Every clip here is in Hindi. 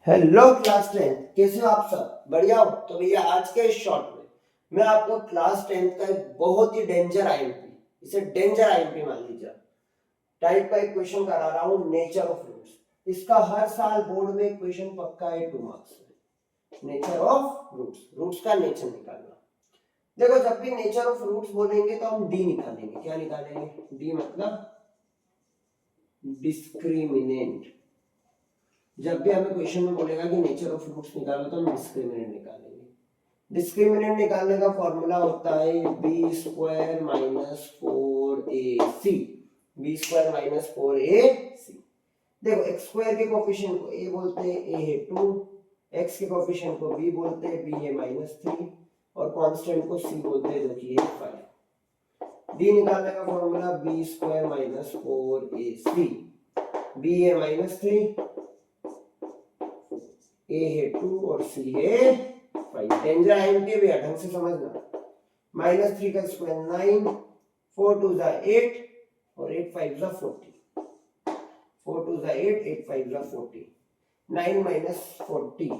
हेलो क्लास 10, कैसे हो आप सब? बढ़िया हो? तो भैया आज के इस शॉर्ट में मैं आपको क्लास 10 का एक बहुत ही डेंजर आईएमपी, इसे डेंजर आईएमपी मान लीजिए, टाइप का एक क्वेश्चन करा रहा हूँ, नेचर ऑफ रूट्स। इसका हर साल बोर्ड में क्वेश्चन पक्का है 2 मार्क्स में। नेचर ऑफ रूट्स, रूट्स का नेचर निकालना। देखो, जब भी नेचर ऑफ रूट्स बोलेंगे तो हम डी निकालेंगे। क्या निकालेंगे? डी मतलब डिस्क्रिमिनेंट। जब भी हमें क्वेश्चन में बोलेगा कि नेचर ऑफ रूट्स निकालो तो हम डिस्क्रिमिनेंट निकालेंगे। डिस्क्रिमिनेंट निकालने का फॉर्मूला होता है b square minus 4ac। B square minus 4ac। देखो, एक्स स्क्वायर के कोफिशिएंट को a बोलते हैं, a है 2, x के कोफिशिएंट को b बोलते हैं, b है -3, और कांस्टेंट को c बोलते हैं जो कि है 5। d निकालने का formula b square minus 4ac। b है -3, a है 2 और c है 5। डेंजर आईएमपी भी ढंग से समझना। -3 का स्क्वायर 9, 4 2 जा 8 और 8 5 जा 40। 4 2 जा 8, 8 5 जा 40। 9 minus 40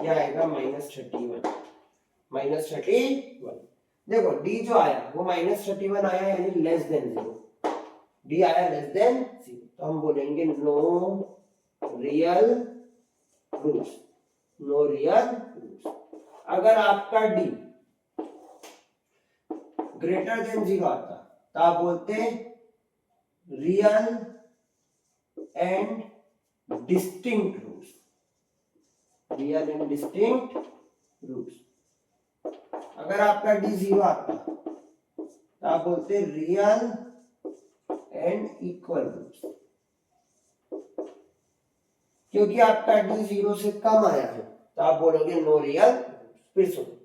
यह आएगा -31। -31। देखो d जो आया वो -31 आया, यानी लेस देन 0। d आया लेस देन 0, तो हम बोलेंगे no real roots. No real roots. अगर आपका d ग्रेटर देन 0 आता तो आप बोलते real and distinct roots. Real and distinct roots. अगर आपका d 0 आता तो आप बोलते रियल एंड इक्वल रूट्स। क्योंकि आपका d 0 से कम आया है तो आप बोलोगे नो रियल। फिर सुनो,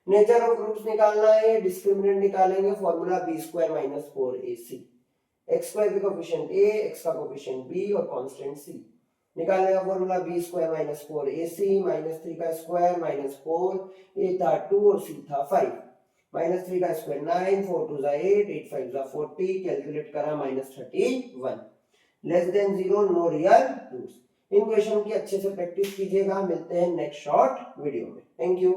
नेचर ऑफ रूट्स निकालना है, डिस्क्रिमिनेंट निकालेंगे, formula b square minus 4ac। X square का कोफिशिएंट a, x का कोफिशिएंट b और कांस्टेंट c। निकालने का formula b square minus 4ac, -3 का स्क्वायर -4, a था 2 और c था 5। -3 का स्क्वायर 9, 4 2 जा 8, 8 5 जा 40, कैलकुलेट करा -31। Less than 0, no real roots. इन क्वेश्चन की अच्छे से प्रैक्टिस कीजिएगा। मिलते हैं नेक्स्ट शॉर्ट वीडियो में। Thank you.